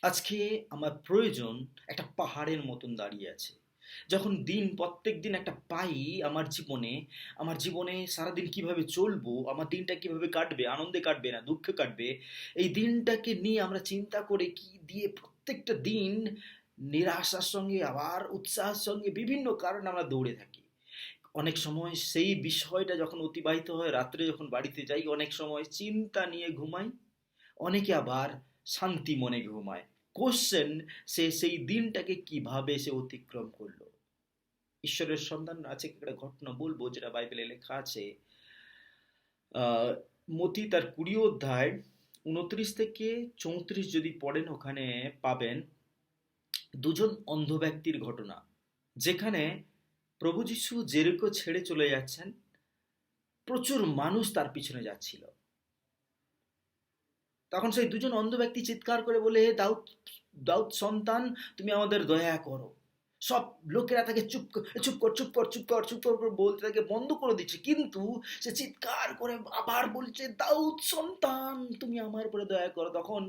আজকে আমার প্রয়োজন একটা পাহাড়ের মতন দাঁড়িয়ে আছে। যখন প্রত্যেক দিন একটা পাই আমার জীবনে সারাদিন কিভাবে চলবো, আমার দিনটা কিভাবে কাটবে, আনন্দে কাটবে না দুঃখে কাটবে, এই দিনটাকে নিয়ে আমরা চিন্তা করে কি দিয়ে প্রত্যেকটা দিন নিরাশার সঙ্গে আবার উৎসাহের সঙ্গে বিভিন্ন কারণে আমরা দৌড়ে থাকি। অনেক সময় সেই বিষয়টা যখন অতিবাহিত হয়, রাত্রে যখন বাড়িতে যাই অনেক সময় চিন্তা নিয়ে ঘুমাই, অনেকে আবার শান্তি মনে ঘুমায়। কোশ্চেন, সে সেই দিনটাকে কিভাবে সে অতিক্রম করলো। ঈশ্বরের সন্ধান আছে একটা ঘটনা বলবো যেটা বাইবেলে লেখা আছে। আহ মতি তার 20 অধ্যায় 29 থেকে 34 যদি পড়েন ওখানে পাবেন দুজন অন্ধ ব্যক্তির ঘটনা, যেখানে প্রভু যিশু জেরিকো ছেড়ে চলে যাচ্ছেন, প্রচুর মানুষ তার পিছনে যাচ্ছিল। তখন সেই দুজন অন্ধ ব্যক্তি চিৎকার করে বলে, হে দাউদ দাউদ সন্তান, তুমি আমাদের দয়া করো। সব লোকেরা তাকে চুপ কর, চুপ কর, চুপ কর, চুপ কর, চুপ কর করে বলতে তাকে বন্ধ করে দিচ্ছে, কিন্তু সে চিৎকার করে আবার বলছে, দাউদ সন্তান, তুমি আমার উপরে দয়া করো। তখন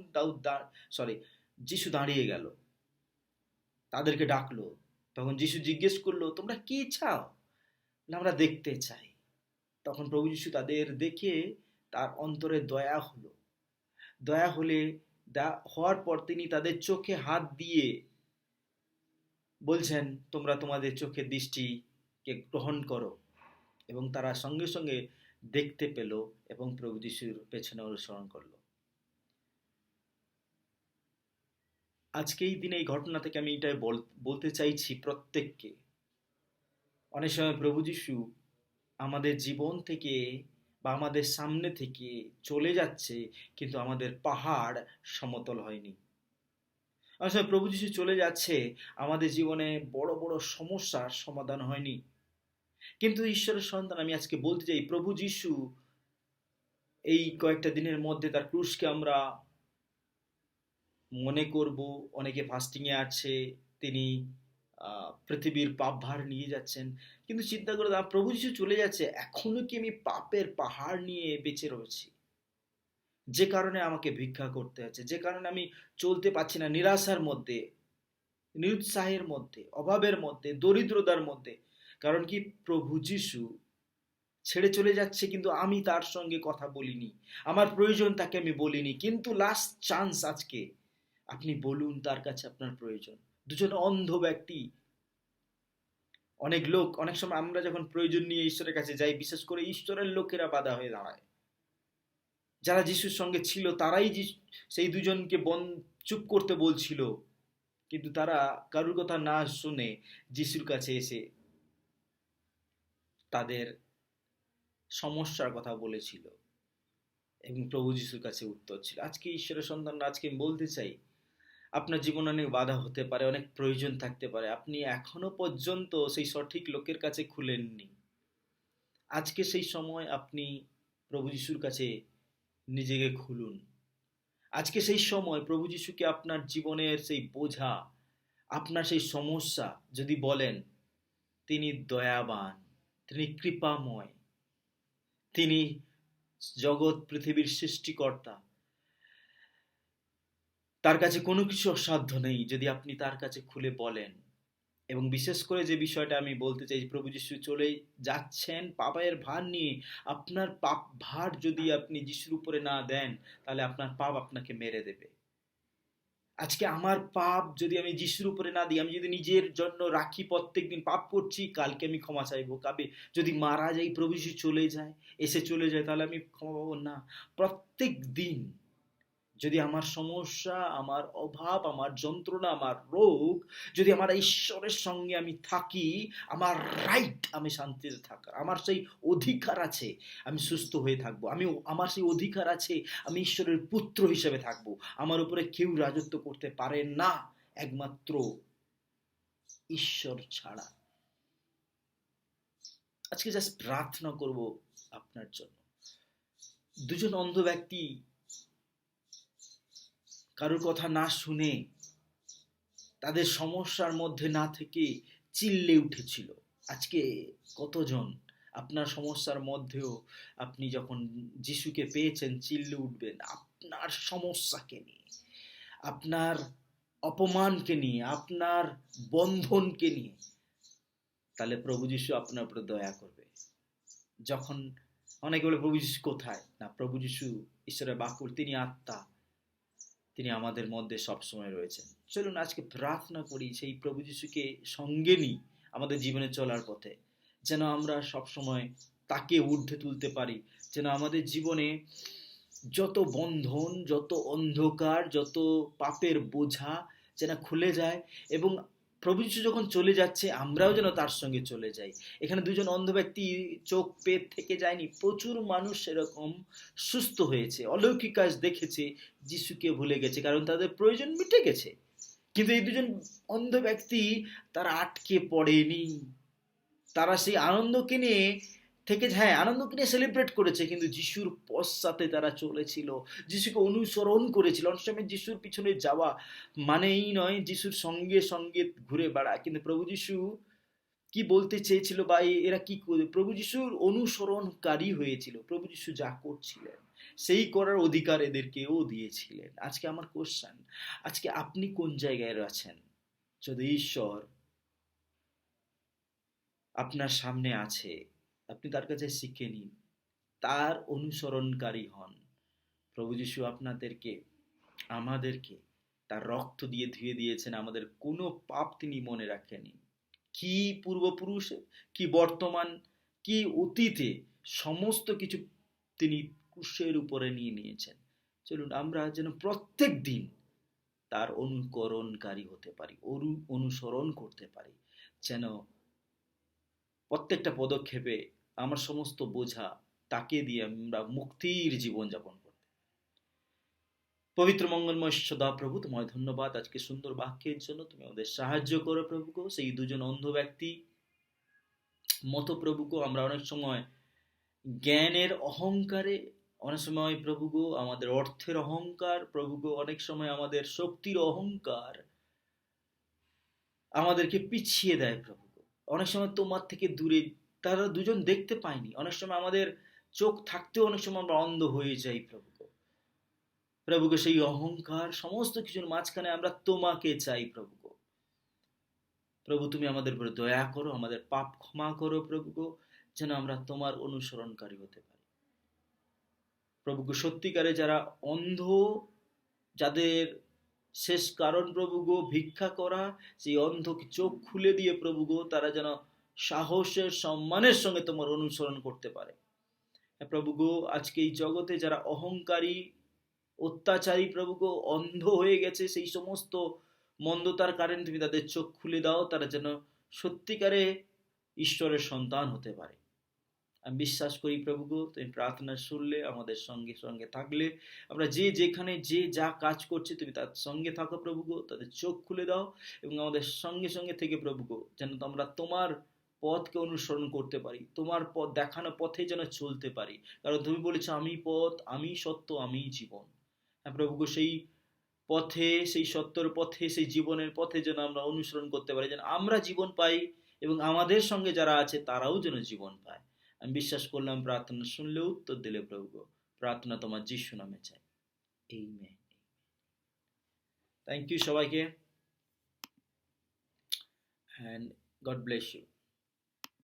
সরি যিশু দাঁড়িয়ে গেল, তাদেরকে ডাকলো। তখন যিশু জিজ্ঞেস করলো, তোমরা কি চাও? বলে, আমরা দেখতে চাই। তখন প্রভু যিশু তাদের দেখে তার অন্তরে দয়া হলো। দয়া হলে হওয়ার পর তিনি তাদের চোখে হাত দিয়ে বলছেন, তোমরা তোমাদের চোখের দৃষ্টিকে গ্রহণ করো। এবং তারা সঙ্গে সঙ্গে দেখতে পেল এবং প্রভু যিশুর পেছনে অনুসরণ করলো। আজকে এই দিনে এই ঘটনা থেকে আমি এটাই বলতে চাইছি প্রত্যেককে, অনেক সময় প্রভু যিশু আমাদের জীবন থেকে বা আমাদের সামনে থেকে চলে যাচ্ছে, কিন্তু আমাদের পাহাড় সমতল হয়নি। আসলে প্রভু যিশু চলে যাচ্ছে, আমাদের জীবনে বড় বড় সমস্যার সমাধান হয়নি। কিন্তু ঈশ্বরের সন্তান, আমি আজকে বলতে চাই, প্রভু যিশু এই কয়েকটা দিনের মধ্যে তার ক্রুশকে আমরা মনে করব। অনেকে ফাস্টিংয়ে আছে, তিনি পৃথিবীর পাপ ভার নিয়ে যাচ্ছেন। কিন্তু চিন্তা করে প্রভু যিশু চলে যাচ্ছে, এখনো কি আমি পাপের পাহাড় নিয়ে বেঁচে রয়েছি? যে কারণে আমাকে ভিক্ষা করতে হচ্ছে, যে কারণে আমি চলতে পারছি না নিরাশার মধ্যে, নিরুৎসাহের মধ্যে, অভাবের মধ্যে, দরিদ্রতার মধ্যে। কারণ কি, প্রভু যিশু ছেড়ে চলে যাচ্ছে, কিন্তু আমি তার সঙ্গে কথা বলিনি, আমার প্রয়োজন তাকে আমি বলিনি। কিন্তু লাস্ট চান্স আজকে, আপনি বলুন তার কাছে আপনার প্রয়োজন। দুজন অন্ধ ব্যক্তি। অনেক লোক, অনেক সময় আমরা যখন প্রয়োজন নিয়ে ঈশ্বরের কাছে যাই, বিশেষ করে ঈশ্বরের লোকেরা বাধা হয়ে দাঁড়ায়। যারা যিশুর সঙ্গে ছিল তারাই সেই দুজনকে চুপ করতে বলছিল, কিন্তু তারা কারুর কথা না শুনে যিশুর কাছে এসে তাদের সমস্যার কথা বলেছিল এবং প্রভু যিশুর কাছে উত্তর ছিল। আজকে ঈশ্বরের সন্তানরা, আজকে আমি বলতে চাই, আপনার জীবনে অনেক বাধা হতে পারে, অনেক প্রয়োজন থাকতে পারে, আপনি এখনো পর্যন্ত সেই সঠিক লোকের কাছে খুলেননি। আজকে সেই সময়, আপনি প্রভু যিশুর কাছে নিজেকে খুলুন। আজকে সেই সময় প্রভু যিশুকে আপনার জীবনের সেই বোঝা, আপনার সেই সমস্যা যদি বলেন, তিনি দয়াবান, তিনি কৃপাময়, তিনি জগৎ পৃথিবীর সৃষ্টিকর্তা। তার কাছে কোনো কিছু অসাধ্য নেই যদি আপনি তার কাছে খুলে বলেন। এবং বিশেষ করে যে বিষয়টা আমি বলতে চাই, প্রভু যিশু চলে যাচ্ছেন পাপের ভার নিয়ে। আপনার পাপ ভার যদি আপনি যিশুর উপরে না দেন, তাহলে আপনার পাপ আপনাকে মেরে দেবে। আজকে আমার পাপ যদি আমি যিশুর উপরে না দিই, আমি যদি নিজের জন্য রাখি, প্রত্যেক দিন পাপ করছি, কালকে আমি ক্ষমা চাইবো, কাবে যদি মারা যাই, প্রভু যিশু চলে যায়, তাহলে আমি ক্ষমা পাবো না। প্রত্যেক দিন যদি আমার সমস্যা, আমার অভাব, আমার যন্ত্রণা, আমার রোগ, যদি আমার ঈশ্বরের সঙ্গে আমি থাকি, আমার রাইট, আমি শান্তিতে থাকার আমার সেই অধিকার আছে, আমি সুস্থ হয়ে থাকবো। আমার সেই অধিকার আছে, আমি ঈশ্বরের পুত্র হিসেবে থাকবো। আমার উপরে কেউ রাজত্ব করতে পারে না, একমাত্র ঈশ্বর ছাড়া। আজকে জাস্ট প্রার্থনা করব আপনার জন্য। দুজন অন্ধ ব্যক্তি কারোর কথা না শুনে, তাদের সমস্যার মধ্যে না থেকে চিল্লে উঠেছিল। আজকে কতজন আপনার সমস্যার মধ্যেও আপনি যখন যিশুকে পেয়েছেন চিল্লে উঠবেন আপনার সমস্যাকে নিয়ে, আপনার অপমানকে নিয়ে, আপনার বন্ধনকে নিয়ে, তাহলে প্রভু যিশু আপনার উপরে দয়া করবে। যখন অনেকে বলে প্রভু যিশু কোথায়, না, প্রভু যিশু ঈশ্বরের বাক্য, তিনি আত্মা, তিনি আমাদের মধ্যে সবসময় রয়েছেন। চলুন আজকে প্রার্থনা করি সেই প্রভু যিশুকে সঙ্গে নিই আমাদের জীবনে চলার পথে, যেন আমরা সবসময় তাকে ঊর্ধ্বে তুলতে পারি, যেন আমাদের জীবনে যত বন্ধন, যত অন্ধকার, যত পাপের বোঝা যেন খুলে যায়, এবং প্রভু যিশু যখন চলে যাচ্ছে আমরাও যেন তার সঙ্গে চলে যাই। এখানে দুজন অন্ধ ব্যক্তি চোখ পেয়ে থেকে যায়নি, প্রচুর মানুষ এরকম সুস্থ হয়েছে, অলৌকিক কাজ দেখেছে, যিশুকে ভুলে গেছে কারণ তাদের প্রয়োজন মিটে গেছে। কিন্তু এই দুজন অন্ধ ব্যক্তি তারা আটকে পড়েনি, তারা সেই আনন্দকে নিয়ে থেকে, হ্যাঁ আনন্দকে নিয়ে সেলিব্রেট করেছে, কিন্তু যিশুর পশ্চাতে তারা চলেছিল, যিশুকে অনুসরণ করেছিল। অনেক সময় যিশুর পিছনে যাওয়া মানেই নয় যিশুর সঙ্গে সঙ্গে ঘুরে বেড়া, কিন্তু প্রভু যিশু কি বলতে চেয়েছিল, বা এরা কি করে প্রভু যিশুর অনুসরণকারী হয়েছিল, প্রভু যিশু যা করছিলেন সেই করার অধিকার এদেরকেও দিয়েছিলেন। আজকে আমার কোশ্চেন, আজকে আপনি কোন জায়গায় আছেন? যদি ঈশ্বর আপনার সামনে আছে, আপনি তার কাছে শিখে নিন, তার অনুসরণকারী হন। প্রভু যিশু আপনাদেরকে, আমাদেরকে তার রক্ত দিয়ে ধুয়ে দিয়েছেন, আমাদের কোনো পাপ তিনি মনে রাখেনি। কি পূর্বপুরুষে, কি বর্তমান, কি অতীতে, সমস্ত কিছু তিনি ক্রুশের উপরে নিয়ে নিয়েছেন। চলুন আমরা যেন প্রত্যেক দিন তার অনুকরণকারী হতে পারি, অনুসরণ করতে পারি, যেন প্রত্যেকটা পদক্ষেপে আমার সমস্ত বোঝা তাকে দিয়ে আমরা মুক্তির জীবন যাপন করতে। পবিত্র মঙ্গলময় সদা প্রভু, তোমায় ধন্যবাদ আজকে সুন্দর বাক্যের জন্য। তুমি আমাদের সাহায্য করো প্রভু গো, সেই দুজন অন্ধ ব্যক্তি মতো প্রভু গো, আমরা অনেক সময় জ্ঞানের অহংকারে, অনেক সময় প্রভু গো আমাদের অর্থের অহংকার, প্রভু গো অনেক সময় আমাদের শক্তির অহংকার আমাদেরকে পিছিয়ে দেয় প্রভু গো। অনেক সময় তোমার থেকে দূরে, তারা দুজন দেখতে পায়নি, অনেক সময় আমাদের চোখ থাকতেও অনেক সময় আমরা অন্ধ হয়ে যাই প্রভু গো। প্রভু গো সেই অহংকার সমস্ত কিছুর মাঝখানে আমরা তোমাকে চাই প্রভু গো। প্রভু তুমি আমাদের উপরে দয়া করো, আমাদের পাপ ক্ষমা করো প্রভু গো, যেন আমরা তোমার অনুসরণকারী হতে পারি প্রভু গো। সত্যিকারে যারা অন্ধ, যাদের শেষ কারণ প্রভু গো ভিক্ষা করা, সেই অন্ধকে চোখ খুলে দিয়ে প্রভু গো তারা যেন সাহসের সম্মানের সঙ্গে তোমার অনুসরণ করতে পারে। প্রভু গো আজকে এই জগতে যারা অহংকারী, অত্যাচারী প্রভু গো, অন্ধ হয়ে গেছে, সেই সমস্ত মন্দতার কারণে তুমি তাদের চোখ খুলে দাও, তারা যেন সত্যিকারে ঈশ্বরের সন্তান হতে পারে। আমি বিশ্বাস করি প্রভু গো, তুমি প্রার্থনা শুনলে, আমাদের সঙ্গে সঙ্গে থাকলে, আমরা যে যেখানে যে যা কাজ করছি তুমি তার সঙ্গে থাকো প্রভু গো, তাদের চোখ খুলে দাও, এবং আমাদের সঙ্গে সঙ্গে থেকে প্রভু গো যেন আমরা তোমার পথকে অনুসরণ করতে পারি, তোমার পথ দেখানো পথে যেন চলতে পারি, কারণ তুমি বলেছো আমি পথ, আমি সত্য, আমি জীবন। হ্যাঁ প্রভু গো, সেই পথে, সেই সত্যের পথে, সেই জীবনের পথে যেন আমরা অনুসরণ করতে পারি, যেন আমরা জীবন পাই এবং আমাদের সঙ্গে যারা আছে তারাও যেন জীবন পায়। আমি বিশ্বাস করলাম, প্রার্থনা শুনলে, উত্তর দিলে প্রভু গো। প্রার্থনা তোমার যিশু নামে চাই, আমেন। থ্যাংক ইউ সবাইকে, and God bless you.